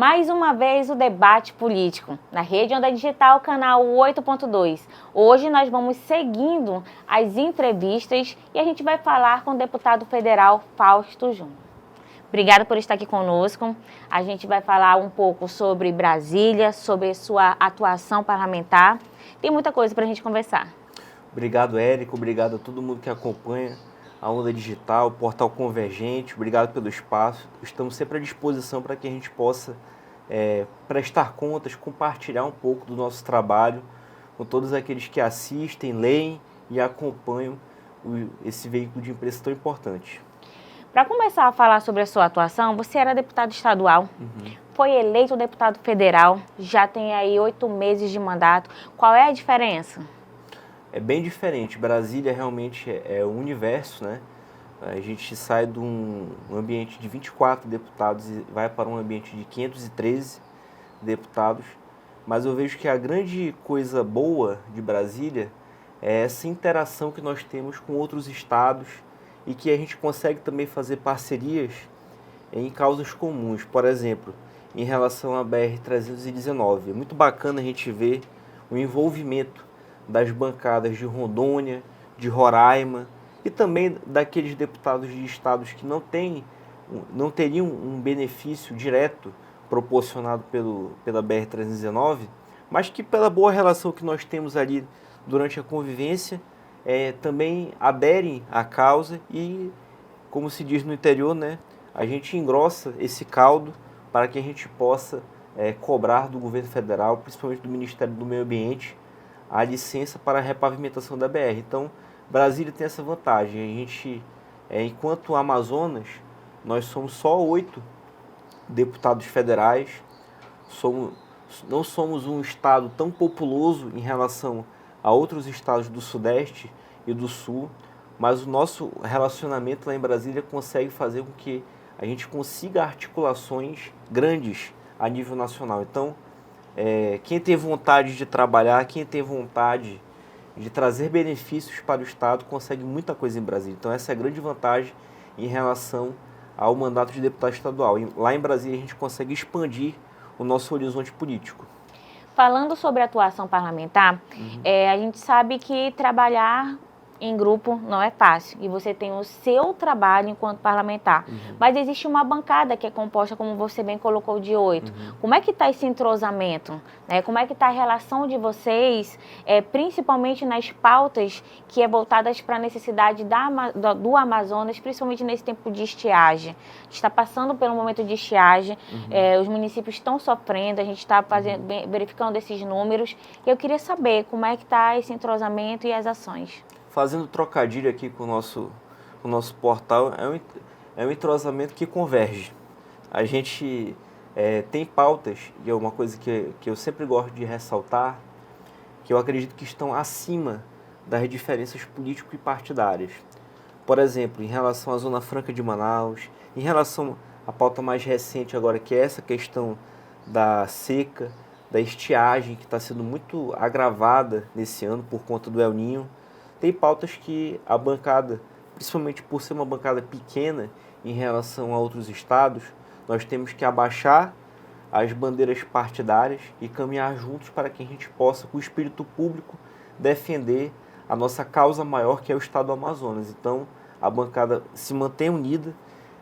Mais uma vez o debate político na Rede Onda Digital, canal 8.2. Hoje nós vamos seguindo as entrevistas e a gente vai falar com o deputado federal Fausto Júnior. Obrigada por estar aqui conosco. A gente vai falar um pouco sobre Brasília, sobre sua atuação parlamentar. Tem muita coisa para a gente conversar. Obrigado, Érico. Obrigado a todo mundo que acompanha a Onda Digital, o Portal Convergente. Obrigado pelo espaço. Estamos sempre à disposição para que a gente possa prestar contas, compartilhar um pouco do nosso trabalho com todos aqueles que assistem, leem e acompanham esse veículo de imprensa tão importante. Para começar a falar sobre a sua atuação, você era deputado estadual, foi eleito deputado federal, já tem aí 8 meses de mandato. Qual é a diferença? É bem diferente. Brasília realmente é um universo, né? A gente sai de um ambiente de 24 deputados e vai para um ambiente de 513 deputados. Mas eu vejo que a grande coisa boa de Brasília é essa interação que nós temos com outros estados e que a gente consegue também fazer parcerias em causas comuns. Por exemplo, em relação à BR-319. É muito bacana a gente ver o envolvimento das bancadas de Rondônia, de Roraima e também daqueles deputados de estados que não teriam um benefício direto proporcionado pela BR-319, mas que pela boa relação que nós temos ali durante a convivência, também aderem à causa e, como se diz no interior, né, a gente engrossa esse caldo para que a gente possa cobrar do governo federal, principalmente do Ministério do Meio Ambiente, a licença para a repavimentação da BR. Então, Brasília tem essa vantagem. A gente, enquanto Amazonas, nós somos só 8 deputados federais, não somos um estado tão populoso em relação a outros estados do Sudeste e do Sul, mas o nosso relacionamento lá em Brasília consegue fazer com que a gente consiga articulações grandes a nível nacional. Então, quem tem vontade de trabalhar, quem tem vontade de trazer benefícios para o Estado, consegue muita coisa em Brasília. Então, essa é a grande vantagem em relação ao mandato de deputado estadual. Lá em Brasília, a gente consegue expandir o nosso horizonte político. Falando sobre a atuação parlamentar, a gente sabe que trabalhar em grupo não é fácil e você tem o seu trabalho enquanto parlamentar, mas existe uma bancada que é composta, como você bem colocou, de 8. Como é que está esse entrosamento? Né? Como é que está a relação de vocês, principalmente nas pautas que voltadas para a necessidade do Amazonas, principalmente nesse tempo de estiagem? A gente está passando por um momento de estiagem, os municípios estão sofrendo, a gente está verificando esses números e eu queria saber como é que está esse entrosamento e as ações. Fazendo trocadilho aqui com o nosso portal, é um entrosamento que converge. A gente tem pautas, e é uma coisa que eu sempre gosto de ressaltar, que eu acredito que estão acima das diferenças político e partidárias. Por exemplo, em relação à Zona Franca de Manaus, em relação à pauta mais recente agora, que é essa questão da seca, da estiagem, que está sendo muito agravada nesse ano por conta do El Niño. Tem pautas que a bancada, principalmente por ser uma bancada pequena em relação a outros estados, nós temos que abaixar as bandeiras partidárias e caminhar juntos para que a gente possa, com o espírito público, defender a nossa causa maior, que é o estado do Amazonas. Então, a bancada se mantém unida.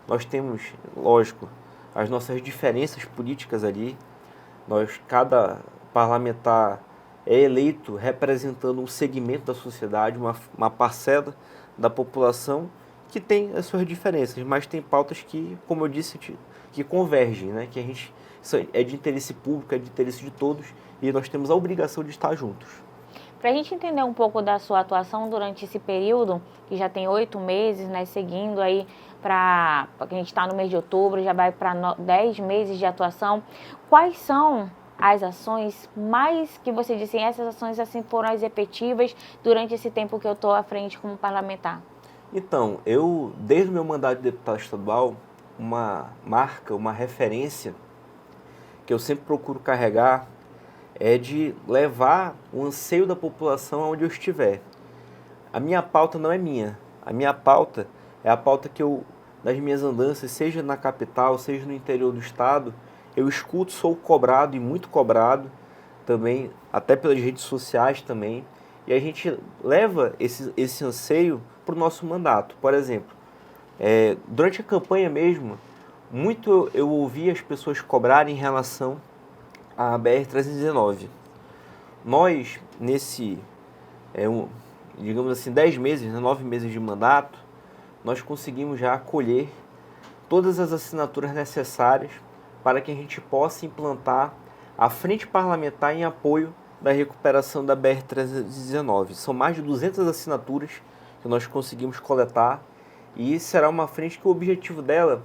Nós temos, lógico, as nossas diferenças políticas ali. Cada parlamentar é eleito representando um segmento da sociedade, uma parcela da população que tem as suas diferenças, mas tem pautas que, como eu disse, que convergem, né? Que isso é de interesse público, é de interesse de todos e nós temos a obrigação de estar juntos. Para a gente entender um pouco da sua atuação durante esse período, que já tem 8 meses, né, seguindo aí para a gente está no mês de outubro, já vai para 10 meses de atuação, quais são as ações mais que você disse, essas ações assim foram as efetivas durante esse tempo que eu estou à frente como parlamentar? Então, desde o meu mandato de deputado estadual, uma marca, uma referência que eu sempre procuro carregar é de levar o anseio da população aonde eu estiver. A minha pauta não é minha, a minha pauta é a pauta que das minhas andanças, seja na capital, seja no interior do estado, eu escuto, sou cobrado e muito cobrado também, até pelas redes sociais também, e a gente leva esse anseio para o nosso mandato. Por exemplo, durante a campanha mesmo, muito eu ouvi as pessoas cobrarem em relação à BR-319. Nós, digamos assim, 10 meses, 9 meses de mandato, nós conseguimos já acolher todas as assinaturas necessárias para que a gente possa implantar a frente parlamentar em apoio da recuperação da BR-319. São mais de 200 assinaturas que nós conseguimos coletar e será uma frente que o objetivo dela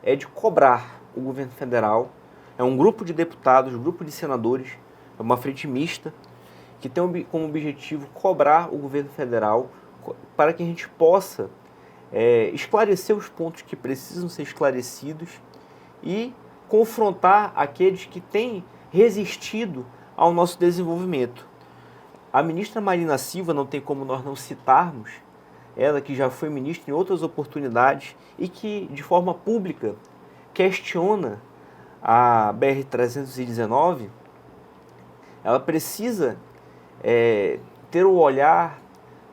é de cobrar o governo federal. É um grupo de deputados, um grupo de senadores, é uma frente mista, que tem como objetivo cobrar o governo federal para que a gente possa esclarecer os pontos que precisam ser esclarecidos e confrontar aqueles que têm resistido ao nosso desenvolvimento. A ministra Marina Silva, não tem como nós não citarmos, ela que já foi ministra em outras oportunidades e que, de forma pública, questiona a BR-319, ela precisa ter o olhar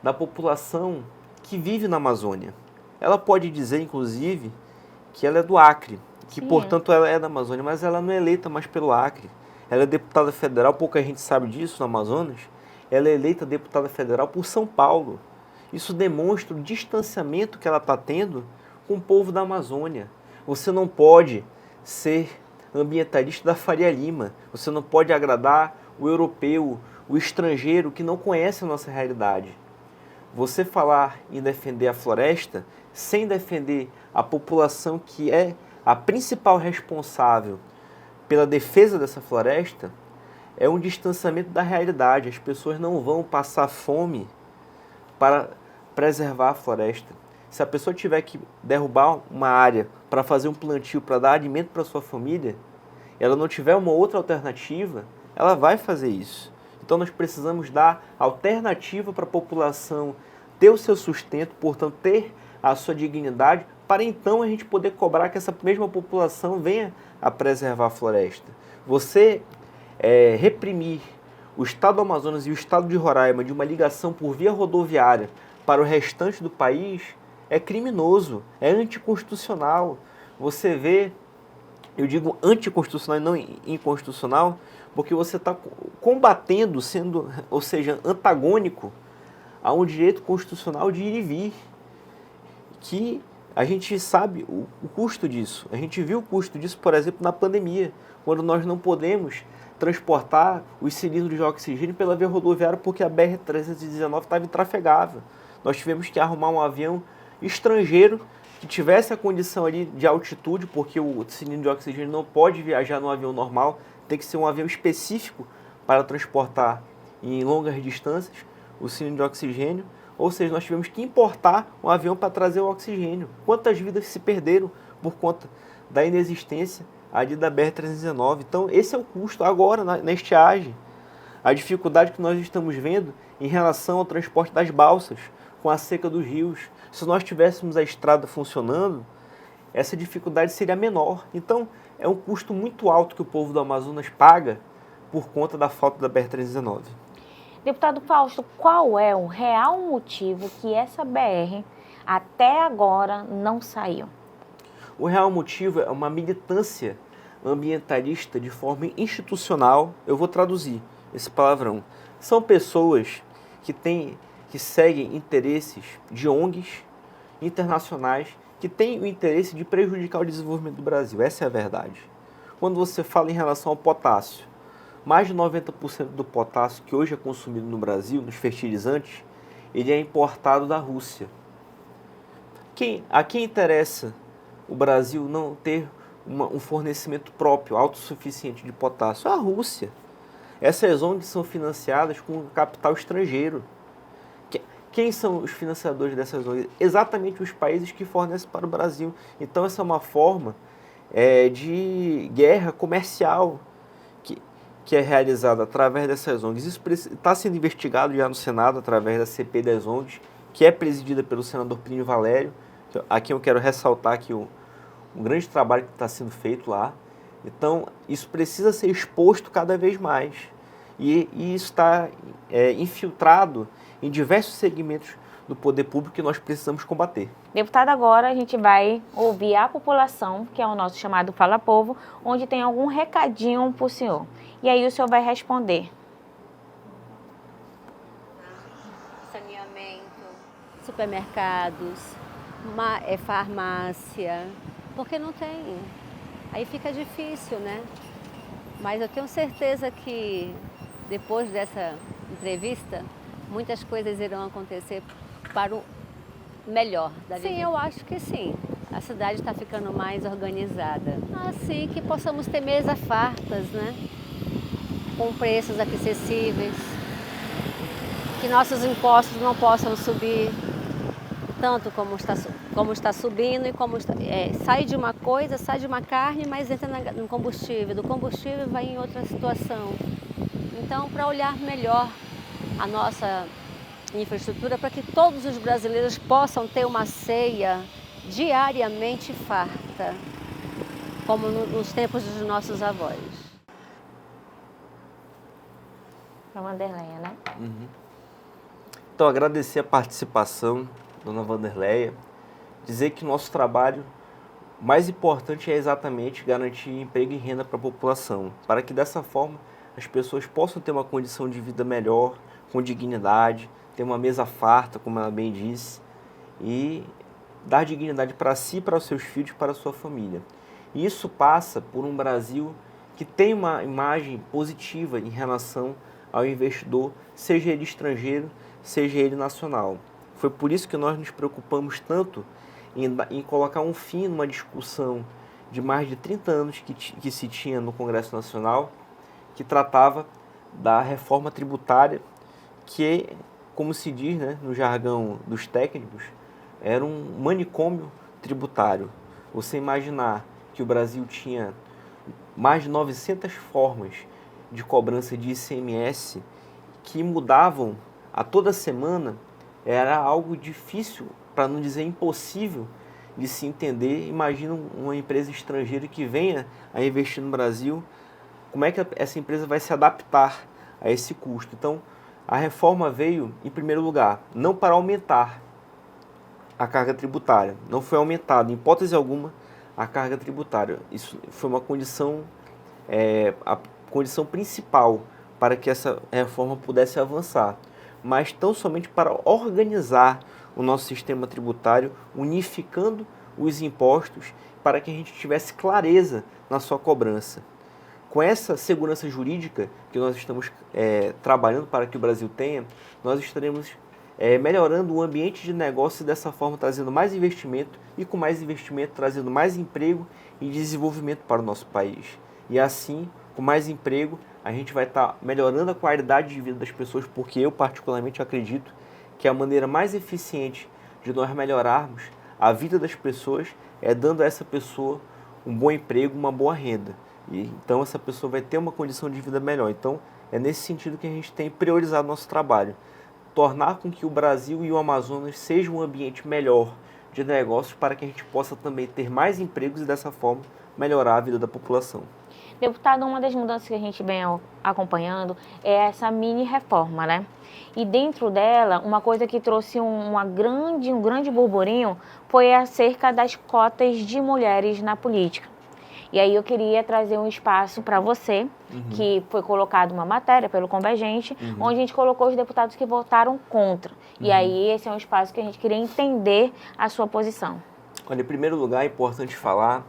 da população que vive na Amazônia. Ela pode dizer, inclusive, que ela é do Acre, que, sim, portanto, ela é da Amazônia, mas ela não é eleita mais pelo Acre. Ela é deputada federal, pouca gente sabe disso no Amazonas, ela é eleita deputada federal por São Paulo. Isso demonstra o distanciamento que ela está tendo com o povo da Amazônia. Você não pode ser ambientalista da Faria Lima, você não pode agradar o europeu, o estrangeiro que não conhece a nossa realidade. Você falar em defender a floresta sem defender a população que é a principal responsável pela defesa dessa floresta é um distanciamento da realidade. As pessoas não vão passar fome para preservar a floresta. Se a pessoa tiver que derrubar uma área para fazer um plantio, para dar alimento para sua família, e ela não tiver uma outra alternativa, ela vai fazer isso. Então nós precisamos dar alternativa para a população ter o seu sustento, portanto ter a sua dignidade, para então a gente poder cobrar que essa mesma população venha a preservar a floresta. Você reprimir o estado do Amazonas e o estado de Roraima de uma ligação por via rodoviária para o restante do país é criminoso, é anticonstitucional. Você vê, eu digo anticonstitucional e não inconstitucional, porque você está combatendo, ou seja, antagônico a um direito constitucional de ir e vir, que a gente sabe o custo disso. A gente viu o custo disso, por exemplo, na pandemia, quando nós não podemos transportar os cilindros de oxigênio pela via rodoviária porque a BR-319 estava intrafegável. Nós tivemos que arrumar um avião estrangeiro que tivesse a condição ali de altitude, porque o cilindro de oxigênio não pode viajar no avião normal, tem que ser um avião específico para transportar em longas distâncias o cilindro de oxigênio. Ou seja, nós tivemos que importar um avião para trazer o oxigênio. Quantas vidas se perderam por conta da inexistência ali da BR-319? Então, esse é o custo agora na estiagem. A dificuldade que nós estamos vendo em relação ao transporte das balsas, com a seca dos rios. Se nós tivéssemos a estrada funcionando, essa dificuldade seria menor. Então, é um custo muito alto que o povo do Amazonas paga por conta da falta da BR-319. Deputado Fausto, qual é o real motivo que essa BR até agora não saiu? O real motivo é uma militância ambientalista de forma institucional. Eu vou traduzir esse palavrão. São pessoas que seguem interesses de ONGs internacionais que têm o interesse de prejudicar o desenvolvimento do Brasil. Essa é a verdade. Quando você fala em relação ao potássio, mais de 90% do potássio que hoje é consumido no Brasil, nos fertilizantes, ele é importado da Rússia. A quem interessa o Brasil não ter um fornecimento próprio, autossuficiente de potássio? A Rússia. Essas ONGs são financiadas com capital estrangeiro. Quem são os financiadores dessas ONGs? Exatamente os países que fornecem para o Brasil. Então essa é uma forma de guerra comercial que é realizada através dessas ONGs. Isso está sendo investigado já no Senado através da CPI das ONGs, que é presidida pelo senador Plínio Valério, a quem eu quero ressaltar aqui um grande trabalho que está sendo feito lá. Então, isso precisa ser exposto cada vez mais. E isso está infiltrado em diversos segmentos do poder público que nós precisamos combater. Deputado, agora a gente vai ouvir a população, que é o nosso chamado Fala Povo, onde tem algum recadinho para o senhor. E aí o senhor vai responder. Saneamento, supermercados, farmácia, porque não tem. Aí fica difícil, né? Mas eu tenho certeza que depois dessa entrevista, muitas coisas irão acontecer para o melhor da vida. Sim, eu acho que sim. A cidade está ficando mais organizada. Assim que possamos ter mesas fartas, né? Com preços acessíveis. Que nossos impostos não possam subir tanto como está subindo e como sai de uma coisa, sai de uma carne, mas entra no combustível. Do combustível vai em outra situação. Então, para olhar melhor a nossa infraestrutura, para que todos os brasileiros possam ter uma ceia diariamente farta, como nos tempos dos nossos avós. Para Wanderleia, né? Uhum. Então, agradecer a participação, dona Wanderleia, dizer que nosso trabalho mais importante é exatamente garantir emprego e renda para a população, para que dessa forma as pessoas possam ter uma condição de vida melhor, com dignidade, ter uma mesa farta, como ela bem disse, e dar dignidade para si, para os seus filhos, para a sua família. E isso passa por um Brasil que tem uma imagem positiva em relação ao investidor, seja ele estrangeiro, seja ele nacional. Foi por isso que nós nos preocupamos tanto em colocar um fim numa discussão de mais de 30 anos que se tinha no Congresso Nacional, que tratava da reforma tributária, que, como se diz, né, no jargão dos técnicos, era um manicômio tributário. Você imaginar que o Brasil tinha mais de 900 formas de cobrança de ICMS que mudavam a toda semana, era algo difícil, para não dizer impossível, de se entender. Imagina uma empresa estrangeira que venha a investir no Brasil, como é que essa empresa vai se adaptar a esse custo? Então, a reforma veio, em primeiro lugar, não para aumentar a carga tributária. Não foi aumentada, em hipótese alguma, a carga tributária. Isso foi uma condição, a condição principal para que essa reforma pudesse avançar. Mas tão somente para organizar o nosso sistema tributário, unificando os impostos para que a gente tivesse clareza na sua cobrança. Com essa segurança jurídica que nós estamos trabalhando para que o Brasil tenha, nós estaremos melhorando o ambiente de negócio e dessa forma trazendo mais investimento e com mais investimento trazendo mais emprego e desenvolvimento para o nosso país. E assim, com mais emprego, a gente vai estar melhorando a qualidade de vida das pessoas, porque eu particularmente acredito que a maneira mais eficiente de nós melhorarmos a vida das pessoas é dando a essa pessoa um bom emprego, uma boa renda. E então essa pessoa vai ter uma condição de vida melhor. Então é nesse sentido que a gente tem priorizado nosso trabalho. Tornar com que o Brasil e o Amazonas sejam um ambiente melhor de negócios para que a gente possa também ter mais empregos e dessa forma melhorar a vida da população. Deputado, uma das mudanças que a gente vem acompanhando é essa mini reforma, né? E dentro dela, uma coisa que trouxe um grande burburinho foi acerca das cotas de mulheres na política. E aí eu queria trazer um espaço para você, que foi colocado uma matéria pelo Convergente, onde a gente colocou os deputados que votaram contra. E aí esse é um espaço que a gente queria entender a sua posição. Olha, em primeiro lugar, é importante falar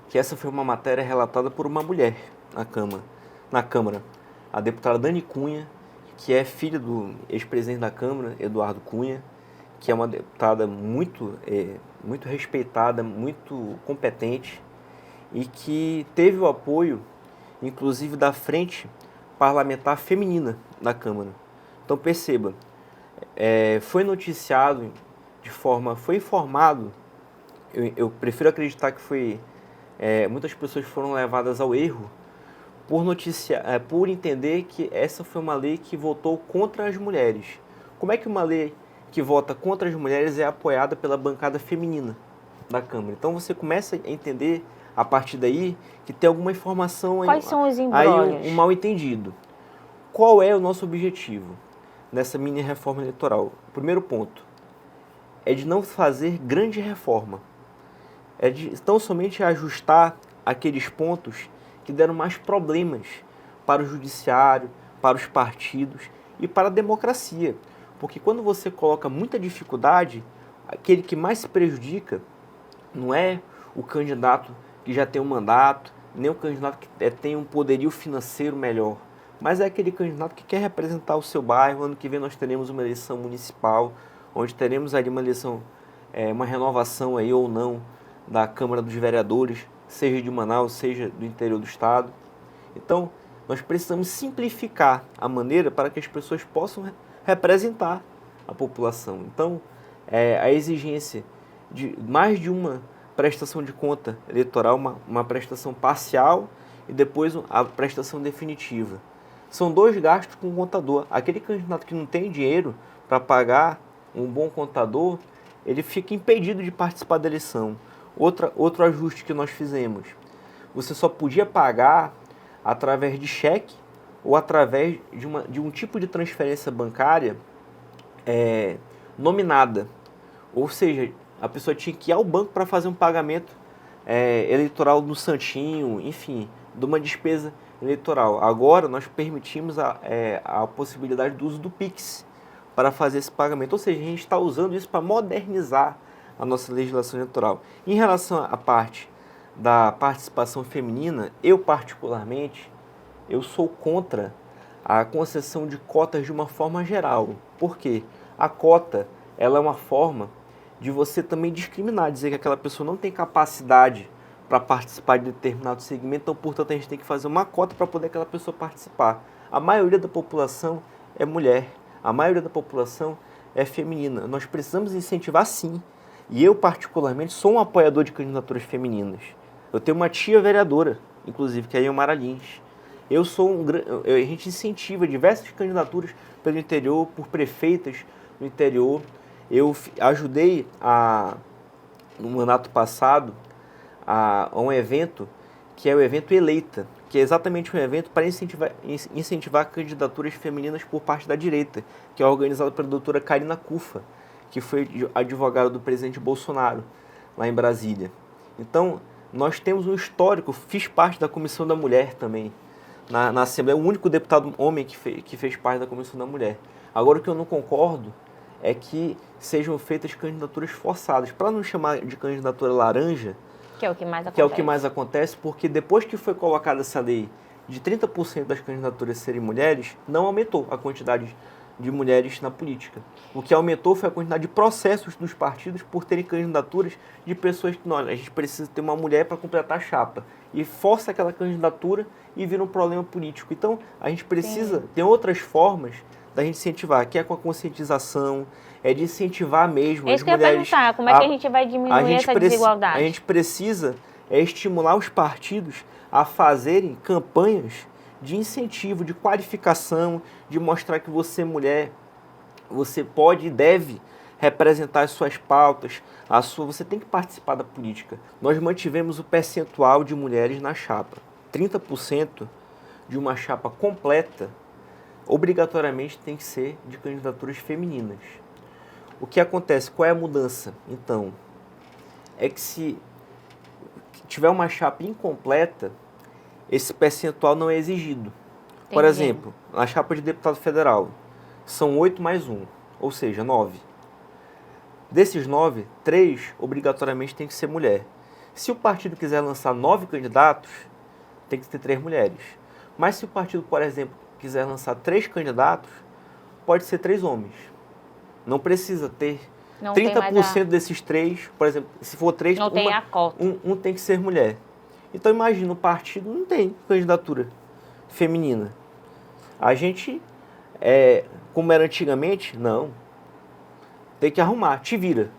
que essa foi uma matéria relatada por uma mulher na Câmara. A deputada Dani Cunha, que é filha do ex-presidente da Câmara, Eduardo Cunha, que é uma deputada muito respeitada, muito competente e que teve o apoio, inclusive, da Frente Parlamentar Feminina da Câmara. Então, perceba, foi noticiado foi informado, eu prefiro acreditar que muitas pessoas foram levadas ao erro por entender que essa foi uma lei que votou contra as mulheres. Como é que uma lei que vota contra as mulheres é apoiada pela bancada feminina da Câmara? Então você começa a entender a partir daí que tem alguma informação Quais são os aí embrólios? um mal entendido. Qual é o nosso objetivo nessa mini reforma eleitoral? O primeiro ponto é de não fazer grande reforma. É de tão somente ajustar aqueles pontos que deram mais problemas para o judiciário, para os partidos e para a democracia. Porque quando você coloca muita dificuldade, aquele que mais se prejudica não é o candidato que já tem um mandato, nem o candidato que tem um poderio financeiro melhor, mas é aquele candidato que quer representar o seu bairro. Ano que vem nós teremos uma eleição municipal, onde teremos ali uma eleição, uma renovação aí ou não da Câmara dos Vereadores, seja de Manaus, seja do interior do estado. Então, nós precisamos simplificar a maneira para que as pessoas possam representar a população. Então, a exigência de mais de uma prestação de conta eleitoral, uma prestação parcial e depois a prestação definitiva. São 2 gastos com o contador. Aquele candidato que não tem dinheiro para pagar um bom contador, ele fica impedido de participar da eleição. Outro ajuste que nós fizemos, você só podia pagar através de cheque ou através de um tipo de transferência bancária nominada. Ou seja, a pessoa tinha que ir ao banco para fazer um pagamento eleitoral do santinho, enfim, de uma despesa eleitoral. Agora nós permitimos a possibilidade do uso do Pix para fazer esse pagamento. Ou seja, a gente está usando isso para modernizar a nossa legislação eleitoral. Em relação à parte da participação feminina, eu particularmente, eu sou contra a concessão de cotas de uma forma geral. Por quê? A cota, ela é uma forma de você também discriminar, dizer que aquela pessoa não tem capacidade para participar de determinado segmento, então, portanto, a gente tem que fazer uma cota para poder aquela pessoa participar. A maioria da população é mulher, a maioria da população é feminina. Nós precisamos incentivar, sim. E eu, particularmente, sou um apoiador de candidaturas femininas. Eu tenho uma tia vereadora, inclusive, que é a Ilmara Lins. A gente incentiva diversas candidaturas pelo interior, por prefeitas no interior. Eu ajudei, no mandato passado, a um evento, que é o evento Eleita, que é exatamente um evento para incentivar candidaturas femininas por parte da direita, que é organizado pela doutora Karina Cufa, que foi advogada do presidente Bolsonaro, lá em Brasília. Então, nós temos um histórico, fiz parte da Comissão da Mulher também, na Assembleia, o único deputado homem que fez parte da Comissão da Mulher. Agora, o que eu não concordo é que sejam feitas candidaturas forçadas. Para não chamar de candidatura laranja, que é o que mais acontece. Que é o que mais acontece, porque depois que foi colocada essa lei de 30% das candidaturas serem mulheres, não aumentou a quantidade de mulheres na política. O que aumentou foi a quantidade de processos dos partidos por terem candidaturas de pessoas que, não, a gente precisa ter uma mulher para completar a chapa. E força aquela candidatura e vira um problema político. Então, a gente precisa ter outras formas da gente incentivar, que é com a conscientização, é de incentivar mesmo as mulheres. Isso que eu ia perguntar, como é que a gente vai diminuir essa desigualdade? A gente precisa estimular os partidos a fazerem campanhas de incentivo, de qualificação, de mostrar que você, mulher, você pode e deve representar as suas pautas, você tem que participar da política. Nós mantivemos o percentual de mulheres na chapa. 30% de uma chapa completa, obrigatoriamente tem que ser de candidaturas femininas. O que acontece? Qual é a mudança? Então, é que se tiver uma chapa incompleta, esse percentual não é exigido. Entendi. Por exemplo, na chapa de deputado federal, são 8 mais 1, ou seja, 9. Desses 9, 3 obrigatoriamente tem que ser mulher. Se o partido quiser lançar 9 candidatos, tem que ter 3 mulheres. Mas se o partido, por exemplo, quiser lançar 3 candidatos, pode ser 3 homens. Não precisa ter 30% desses 3, por exemplo, se for 3, não tem a cota. Um tem que ser mulher. Então imagina, o partido não tem candidatura feminina. A gente, como era antigamente, não. Tem que arrumar, te vira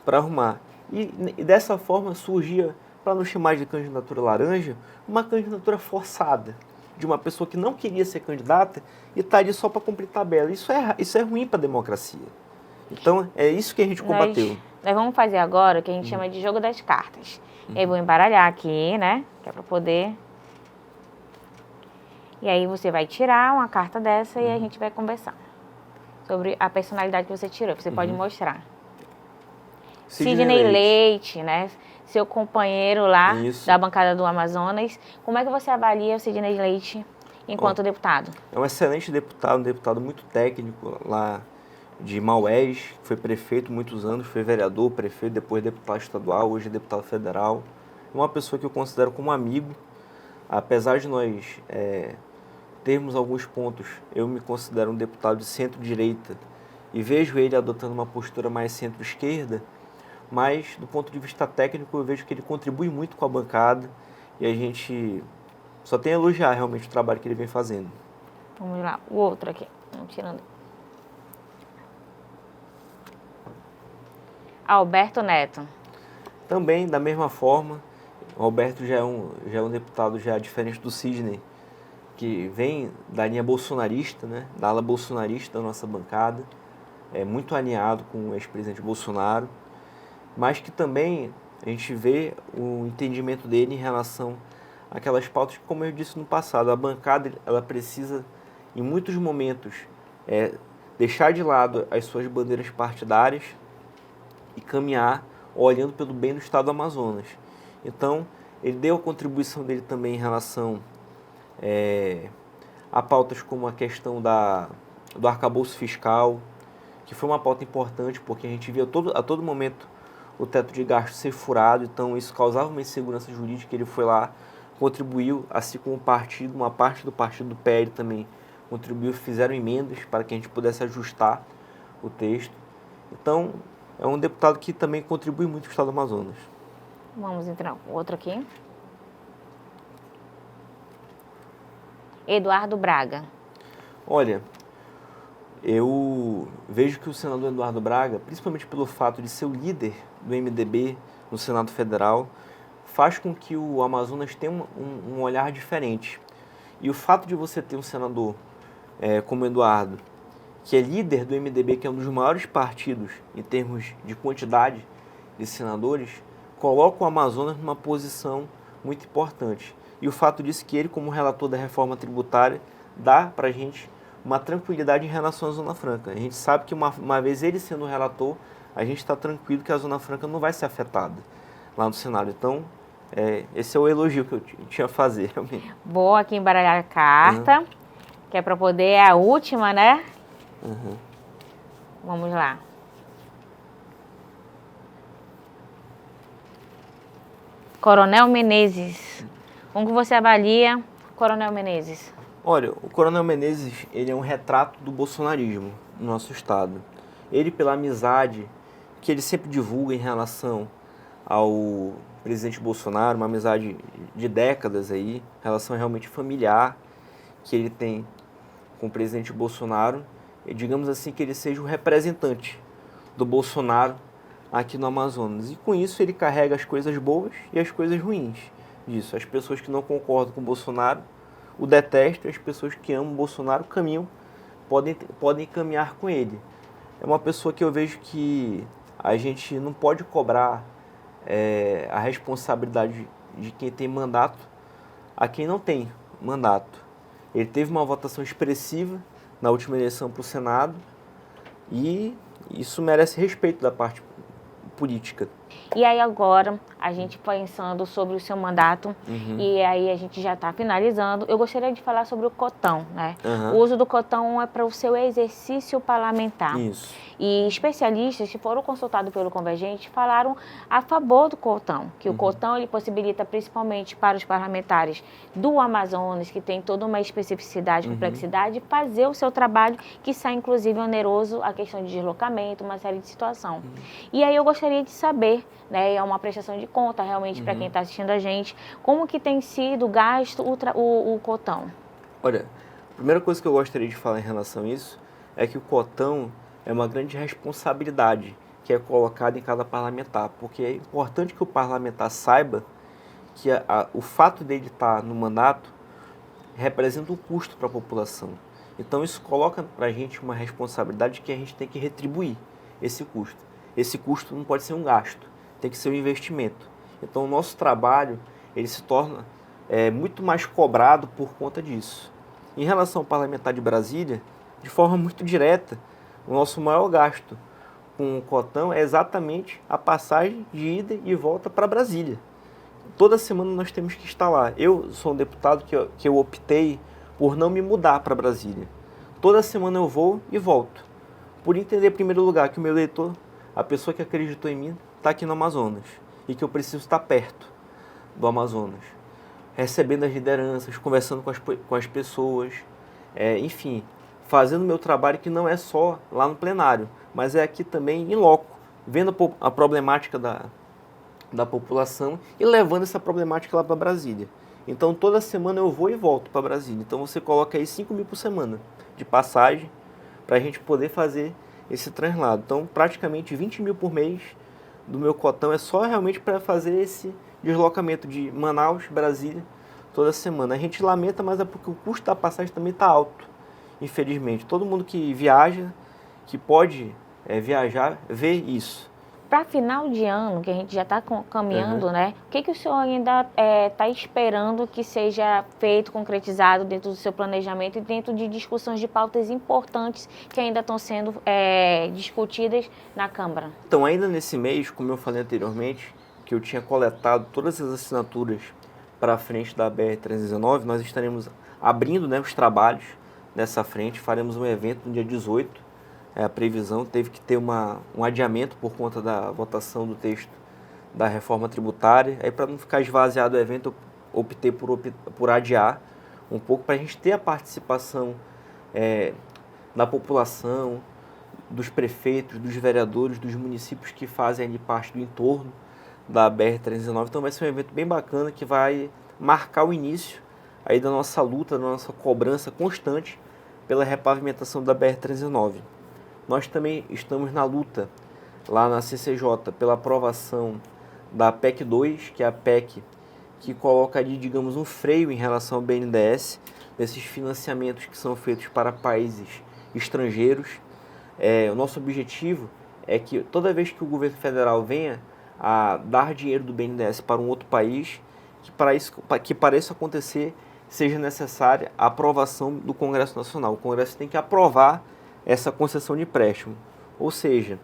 para arrumar. E dessa forma surgia, para não chamar de candidatura laranja, uma candidatura forçada, de uma pessoa que não queria ser candidata e está ali só para cumprir tabela. Isso é ruim para a democracia. Então, é isso que a gente combateu. Nós vamos fazer agora o que a gente chama de jogo das cartas. Eu vou embaralhar aqui, né? Que é para poder... E aí você vai tirar uma carta dessa e a gente vai conversar sobre a personalidade que você tirou. Você pode mostrar. Sidney Leite, né? Seu companheiro lá da bancada do Amazonas. Como é que você avalia o Sidney Leite enquanto deputado? É um excelente deputado, um deputado muito técnico lá de Maués, foi prefeito muitos anos, foi vereador, prefeito, depois deputado estadual, hoje é deputado federal. É uma pessoa que eu considero como amigo, apesar de nós termos alguns pontos, eu me considero um deputado de centro-direita e vejo ele adotando uma postura mais centro-esquerda, mas do ponto de vista técnico eu vejo que ele contribui muito com a bancada e a gente só tem a elogiar realmente o trabalho que ele vem fazendo. Vamos lá, o outro aqui, vamos tirando. Alberto Neto. Também, da mesma forma, o Alberto já é um deputado já diferente do Sidney, que vem da linha bolsonarista, né, da ala bolsonarista da nossa bancada, é muito alinhado com o ex-presidente Bolsonaro, mas que também a gente vê o entendimento dele em relação àquelas pautas que, como eu disse no passado, a bancada ela precisa, em muitos momentos, deixar de lado as suas bandeiras partidárias e caminhar olhando pelo bem do estado do Amazonas. Então, ele deu a contribuição dele também em relação a pautas como a questão do arcabouço fiscal, que foi uma pauta importante, porque a gente via a todo momento o teto de gasto ser furado, então isso causava uma insegurança jurídica. Ele foi lá, contribuiu, assim como o partido, uma parte do partido do PL também contribuiu, fizeram emendas para que a gente pudesse ajustar o texto. Então, é um deputado que também contribui muito com o estado do Amazonas. Vamos então, outro aqui. Eduardo Braga. Olha, eu vejo que o senador Eduardo Braga, principalmente pelo fato de ser o líder do MDB no Senado Federal, faz com que o Amazonas tenha um olhar diferente. E o fato de você ter um senador como o Eduardo, que é líder do MDB, que é um dos maiores partidos em termos de quantidade de senadores, coloca o Amazonas numa posição muito importante. E o fato disso que ele, como relator da reforma tributária, dá para a gente uma tranquilidade em relação à Zona Franca. A gente sabe que uma vez ele sendo o relator, a gente está tranquilo que a Zona Franca não vai ser afetada lá no Senado. Então, esse é o elogio que eu tinha a fazer, realmente. Boa, aqui embaralhar a carta, que é para poder, é a última, né? Vamos lá. Coronel Menezes. Como que você avalia Coronel Menezes? Olha, o Coronel Menezes, ele é um retrato do bolsonarismo no nosso estado. Ele, pela amizade que ele sempre divulga em relação ao presidente Bolsonaro, uma amizade de décadas aí, relação realmente familiar que ele tem com o presidente Bolsonaro, e digamos assim que ele seja o representante do Bolsonaro aqui no Amazonas. E com isso ele carrega as coisas boas e as coisas ruins disso. As pessoas que não concordam com o Bolsonaro o detestam, as pessoas que amam o Bolsonaro podem caminhar com ele. É uma pessoa que eu vejo que a gente não pode cobrar a responsabilidade de quem tem mandato a quem não tem mandato. Ele teve uma votação expressiva na última eleição para o Senado e isso merece respeito da parte política. E aí agora, a gente pensando sobre o seu mandato, e aí a gente já está finalizando, eu gostaria de falar sobre o cotão, né? O uso do cotão é para o seu exercício parlamentar. Isso. E especialistas que foram consultados pelo Convergente falaram a favor do cotão, que o cotão ele possibilita principalmente para os parlamentares do Amazonas, que tem toda uma especificidade, complexidade, fazer o seu trabalho, que sai inclusive oneroso a questão de deslocamento, uma série de situação. E aí eu gostaria de saber, né, é uma prestação de conta realmente para quem está assistindo a gente, como que tem sido gasto o cotão? Olha, a primeira coisa que eu gostaria de falar em relação a isso é que o cotão é uma grande responsabilidade que é colocada em cada parlamentar, porque é importante que o parlamentar saiba que o fato dele estar no mandato representa um custo para a população. Então isso coloca para a gente uma responsabilidade que a gente tem que retribuir esse custo. esse custo não pode ser um gasto, tem que ser um investimento. Então o nosso trabalho ele se torna muito mais cobrado por conta disso. Em relação ao parlamentar de Brasília, de forma muito direta, o nosso maior gasto com o cotão é exatamente a passagem de ida e volta para Brasília. Toda semana nós temos que estar lá. Eu sou um deputado que eu optei por não me mudar para Brasília. Toda semana eu vou e volto. Por entender, em primeiro lugar, que o meu eleitor, a pessoa que acreditou em mim, está aqui no Amazonas. E que eu preciso estar perto do Amazonas. Recebendo as lideranças, conversando com as pessoas. Enfim, fazendo o meu trabalho que não é só lá no plenário, mas é aqui também em loco. Vendo a problemática da população e levando essa problemática lá para Brasília. Então, toda semana eu vou e volto para Brasília. Então, você coloca aí 5 mil por semana de passagem para a gente poder fazer esse translado. Então, praticamente 20 mil por mês do meu cotão é só realmente para fazer esse deslocamento de Manaus, Brasília, toda semana. A gente lamenta, mas é porque o custo da passagem também está alto, infelizmente. Todo mundo que viaja, que pode viajar, vê isso. Para final de ano, que a gente já está caminhando, né? O que o senhor ainda está esperando que seja feito, concretizado dentro do seu planejamento e dentro de discussões de pautas importantes que ainda estão sendo discutidas na Câmara? Então, ainda nesse mês, como eu falei anteriormente, que eu tinha coletado todas as assinaturas para a frente da BR-319, nós estaremos abrindo, né, os trabalhos nessa frente, faremos um evento no dia 18. A previsão teve que ter um adiamento por conta da votação do texto da reforma tributária. Aí, para não ficar esvaziado o evento, eu optei por adiar um pouco, para a gente ter a participação da população, dos prefeitos, dos vereadores, dos municípios que fazem ali parte do entorno da BR-319. Então vai ser um evento bem bacana que vai marcar o início aí da nossa luta, da nossa cobrança constante pela repavimentação da BR-319. Nós também estamos na luta lá na CCJ pela aprovação da PEC 2, que é a PEC que coloca ali, digamos, um freio em relação ao BNDES, desses financiamentos que são feitos para países estrangeiros. O nosso objetivo é que toda vez que o governo federal venha a dar dinheiro do BNDES para um outro país, que para isso acontecer seja necessária a aprovação do Congresso Nacional. O Congresso tem que aprovar essa concessão de empréstimo. Ou seja,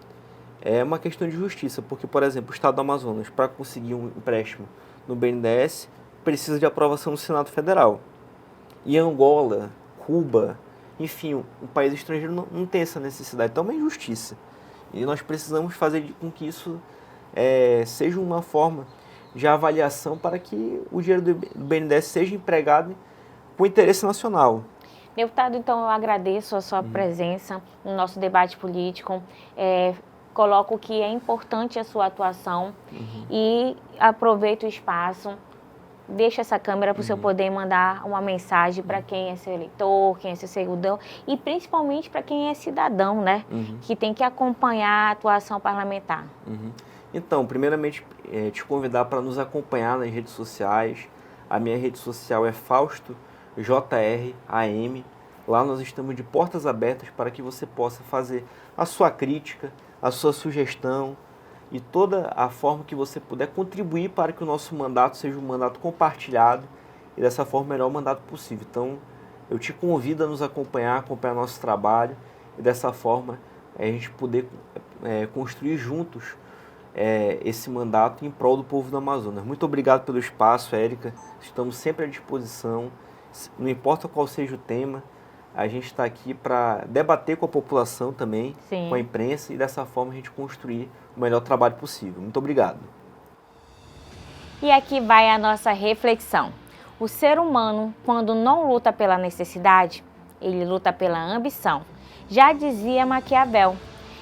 é uma questão de justiça, porque, por exemplo, o Estado do Amazonas, para conseguir um empréstimo no BNDES, precisa de aprovação do Senado Federal. E Angola, Cuba, enfim, um país estrangeiro não tem essa necessidade. Então é uma injustiça. E nós precisamos fazer com que isso seja uma forma de avaliação para que o dinheiro do BNDES seja empregado com interesse nacional. Deputado, então eu agradeço a sua presença no nosso debate político. Coloco que é importante a sua atuação e aproveito o espaço, deixo essa câmera para o senhor poder mandar uma mensagem para quem é seu eleitor, quem é seu seguidor e principalmente para quem é cidadão, né? Que tem que acompanhar a atuação parlamentar. Então, primeiramente, te convidar para nos acompanhar nas redes sociais. A minha rede social é Fausto JRAM. Lá nós estamos de portas abertas para que você possa fazer a sua crítica, a sua sugestão e toda a forma que você puder contribuir para que o nosso mandato seja um mandato compartilhado e dessa forma o melhor mandato possível. Então, eu te convido a nos acompanhar nosso trabalho e dessa forma a gente poder construir juntos esse mandato em prol do povo do Amazonas. Muito obrigado pelo espaço, Érica. Estamos sempre à disposição. Não importa qual seja o tema, a gente está aqui para debater com a população também, Sim, com a imprensa, e dessa forma a gente construir o melhor trabalho possível. Muito obrigado. E aqui vai a nossa reflexão. O ser humano, quando não luta pela necessidade, ele luta pela ambição. Já dizia Maquiavel.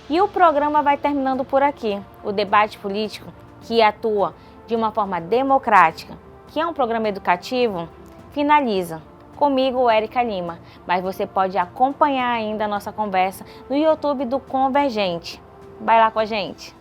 E o programa vai terminando por aqui. O debate político, que atua de uma forma democrática, que é um programa educativo, finaliza. Comigo, Érica Lima. Mas você pode acompanhar ainda a nossa conversa no YouTube do Convergente. Vai lá com a gente.